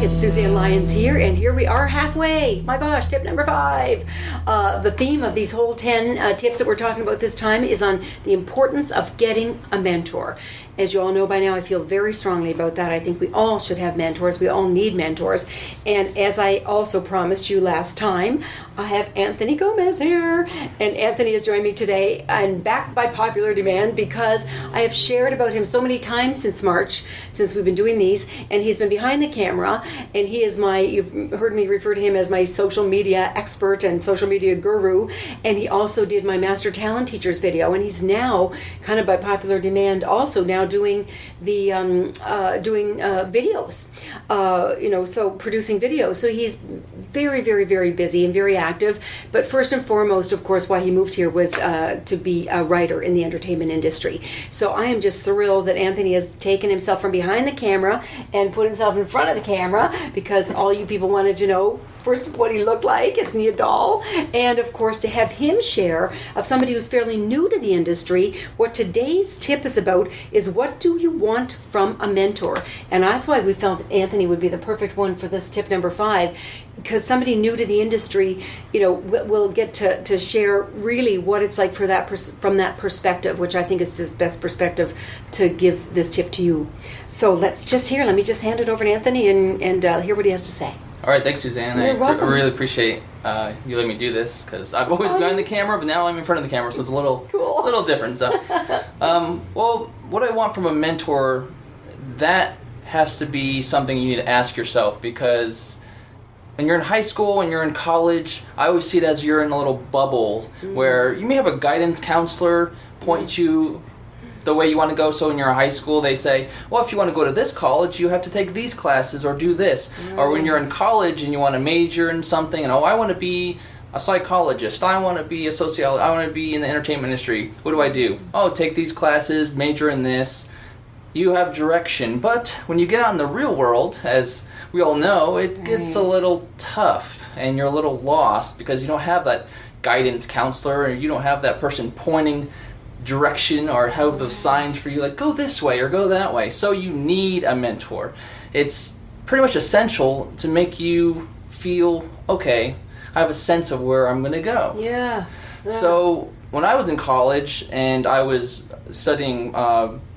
It's Suzanne Lyons here, and here we are halfway. My gosh, tip number 5. The theme of these whole 10 tips that we're talking about this time is on the importance of getting a mentor. As you all know by now, I feel very strongly about that. I think we all should have mentors. We all need mentors. And as I also promised you last time, I have Anthony Gomez here. And Anthony has joined me today and back by popular demand because I have shared about him so many times since March, since we've been doing these. And he's been behind the camera. And he is you've heard me refer to him as my social media expert and social media guru. And he also did my Master Talent Teachers video. And he's now, kind of by popular demand, also now doing the videos, so producing videos. So he's very, very, very busy and very active. But first and foremost, of course, why he moved here was to be a writer in the entertainment industry. So I am just thrilled that Anthony has taken himself from behind the camera and put himself in front of the camera, because all you people wanted to know first what he looked like, isn't he a doll? And of course to have him share, of somebody who's fairly new to the industry, what today's tip is about is what do you want from a mentor? And that's why we felt Anthony would be the perfect one for this tip number 5, because somebody new to the industry, will get to share really what it's like for from that perspective, which I think is his best perspective to give this tip to you. So let me just hand it over to Anthony and hear what he has to say. All right, thanks, Suzanne. I really appreciate you letting me do this, because I've always been behind the camera, but now I'm in front of the camera, so it's a little different. So, well, what I want from a mentor, that has to be something you need to ask yourself, because when you're in high school and you're in college, I always see it as you're in a little bubble where you may have a guidance counselor point you the way you want to go. So in your high school, they say, well, if you want to go to this college, you have to take these classes or do this. Nice. Or when you're in college and you want to major in something, and I want to be a psychologist, I want to be a sociologist, I want to be in the entertainment industry. What do? Oh, take these classes, major in this. You have direction. But when you get out in the real world, as we all know, it gets a little tough and you're a little lost, because you don't have that guidance counselor, or you don't have that person pointing direction or have those signs for you, like go this way or go that way. So you need a mentor. It's pretty much essential to make you feel, okay, I have a sense of where I'm going to go. Yeah. So when I was in college and I was studying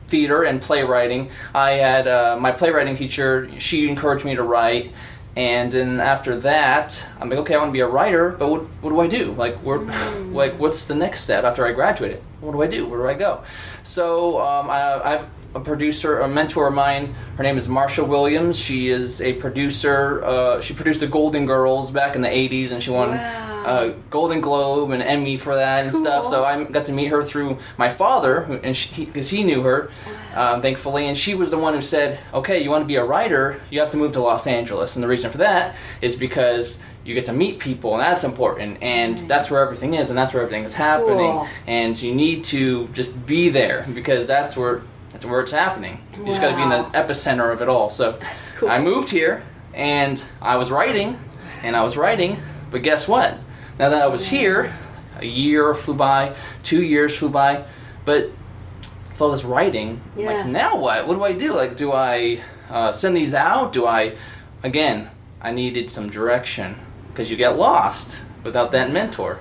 theater and playwriting, I had my playwriting teacher, she encouraged me to write. And then after that, I'm like, okay, I want to be a writer, but what do I do? Like, what's the next step after I graduated? What do I do? Where do I go? So I have a producer, a mentor of mine. Her name is Marsha Williams. She is a producer. She produced the Golden Girls back in the 80s, and she won a Golden Globe and Emmy for that and stuff. So I got to meet her through my father, and because he knew her, thankfully. And she was the one who said, okay, you want to be a writer, you have to move to Los Angeles. And the reason for that is because you get to meet people, and that's important, and that's where everything is, and that's where everything is happening. And you need to just be there, because that's where it's happening. You just got to be in the epicenter of it all. So I moved here, and I was writing, but guess what? Now that I was here, a year flew by, 2 years flew by, but with all this writing, I'm like, now what? What do I do? Like, do I send these out? I needed some direction, because you get lost without that mentor.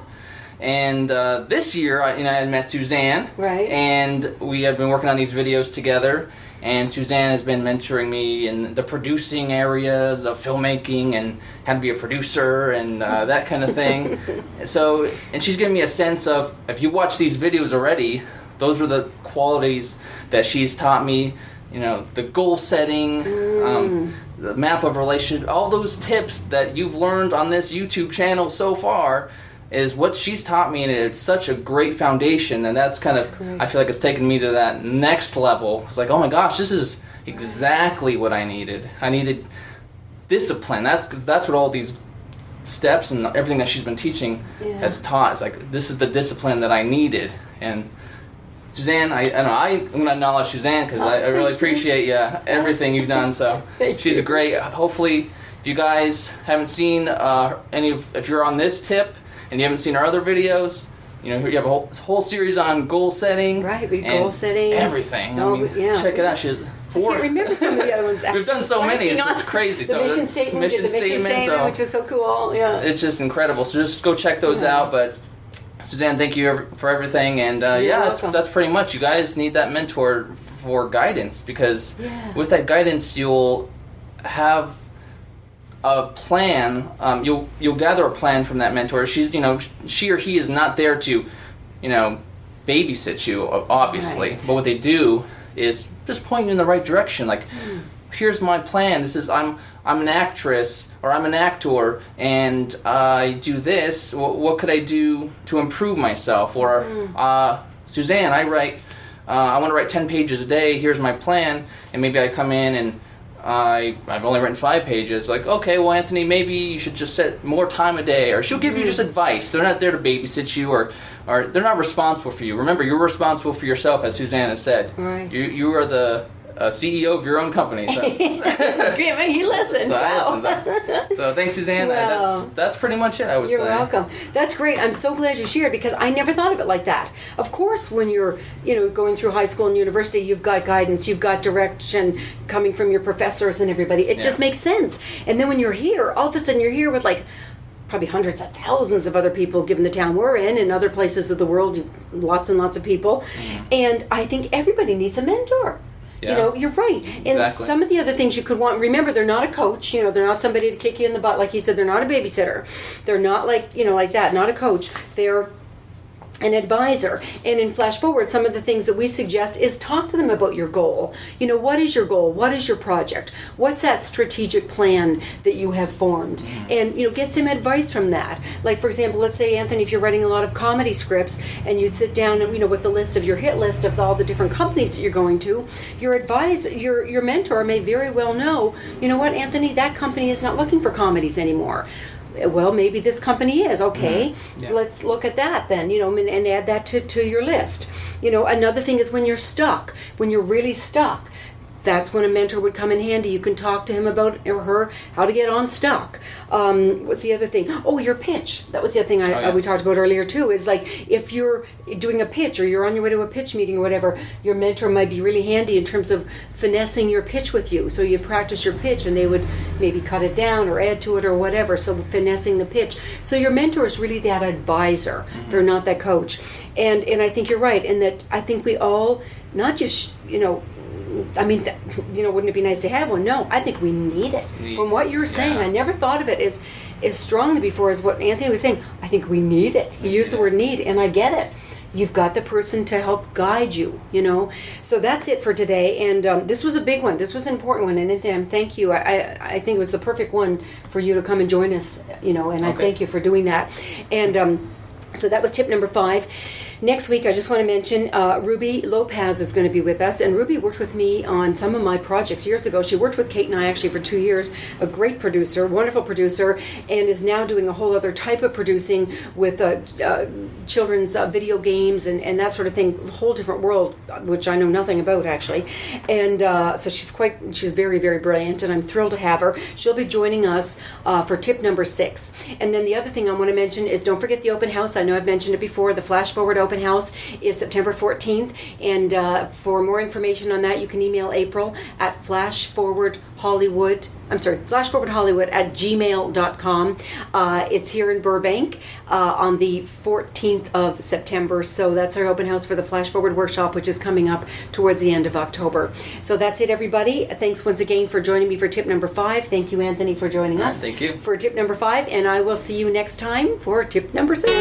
And this year, I had met Suzanne, and we have been working on these videos together. And Suzanne has been mentoring me in the producing areas of filmmaking and how to be a producer and that kind of thing. And she's given me a sense of, if you watch these videos already, those are the qualities that she's taught me. The goal setting, the map of relationship, all those tips that you've learned on this YouTube channel so far is what she's taught me, and it's such a great foundation, and that's kind of, I feel like it's taken me to that next level. It's like, oh my gosh, this is exactly what I needed. I needed discipline. That's what all these steps and everything that she's been teaching has taught. It's like, this is the discipline that I needed. And Suzanne, I'm going to acknowledge Suzanne, because I really appreciate everything you've done. So she's a great, hopefully, if you guys haven't seen if you're on this tip and you haven't seen our other videos, you have a whole series on goal setting. Right, goal setting. Everything. Check it out. She has 4. I can't remember some of the other ones. Actually. We've done so many. It's crazy. The mission statement, mission statement, which was so cool. Yeah, it's just incredible. So just go check those out. But Suzanne, thank you for everything. And that's pretty much. You guys need that mentor for guidance, because with that guidance, you'll have a plan. You'll gather a plan from that mentor. She or he is not there to, babysit you, obviously. Right. But what they do is just point you in the right direction. Like, here's my plan. This is I'm an actress, or I'm an actor, and I do this. What could I do to improve myself? Or Suzanne, I want to write 10 pages a day. Here's my plan. And maybe I come in and I've only written 5 pages. Like, okay, well, Anthony, maybe you should just set more time a day. Or she'll give you just advice. They're not there to babysit you, or they're not responsible for you. Remember, you're responsible for yourself, as Suzanne has said. Right. You are the CEO of your own company. So. He listened. So thanks, Suzanne. Wow. That's pretty much it, I would say. You're welcome. That's great. I'm so glad you shared, because I never thought of it like that. Of course, when you're going through high school and university, you've got guidance, you've got direction coming from your professors and everybody. It just makes sense. And then when you're here, all of a sudden you're here with probably hundreds of thousands of other people, given the town we're in and other places of the world, lots and lots of people. And I think everybody needs a mentor. Yeah. You're right. And some of the other things you could want, remember, they're not a coach, they're not somebody to kick you in the butt, like he said, they're not a babysitter. They're not like that, not a coach. They're an advisor. And in Flash Forward, some of the things that we suggest is talk to them about your goal. What is your goal? What is your project? What's that strategic plan that you have formed? And, get some advice from that. Like, for example, let's say, Anthony, if you're writing a lot of comedy scripts and you'd sit down and, with the list of your hit list of all the different companies that you're going to, your mentor may very well know, what, Anthony, that company is not looking for comedies anymore. Well, maybe this company is. Okay, let's look at that then, and add that to your list. Another thing is when you're really stuck, that's when a mentor would come in handy. You can talk to him about, or her, how to get unstuck. What's the other thing? Oh, your pitch. That was the other thing we talked about earlier too, is like if you're doing a pitch or you're on your way to a pitch meeting or whatever, your mentor might be really handy in terms of finessing your pitch with you. So you practice your pitch and they would maybe cut it down or add to it or whatever. So finessing the pitch. So your mentor is really that advisor. They're not that coach. And I think you're right in that I think we all, not just, wouldn't it be nice to have one? No, I think we need it. From what you're saying, I never thought of it as strongly before as what Anthony was saying. I think we need it. He used the word need, and I get it. You've got the person to help guide you, So that's it for today. And this was a big one. This was an important one. And thank you. I think it was the perfect one for you to come and join us, and I thank you for doing that. And so that was tip number 5. Next week, I just want to mention Ruby Lopez is going to be with us. And Ruby worked with me on some of my projects years ago. She worked with Kate and I actually for 2 years. A great producer, wonderful producer, and is now doing a whole other type of producing with children's video games and that sort of thing. A whole different world, which I know nothing about actually. And so she's very, very brilliant, and I'm thrilled to have her. She'll be joining us for tip number 6. And then the other thing I want to mention is don't forget the open house. I know I've mentioned it before. The Flash Forward open house is September 14th, and for more information on that, you can email April at flashforwardhollywood@gmail.com. It's here in Burbank on the 14th of September, so that's our open house for the Flash Forward workshop, which is coming up towards the end of October. So that's it, everybody. Thanks once again for joining me for tip number 5. Thank you, Anthony, for joining us. Thank you. For tip number 5, and I will see you next time for tip number 6.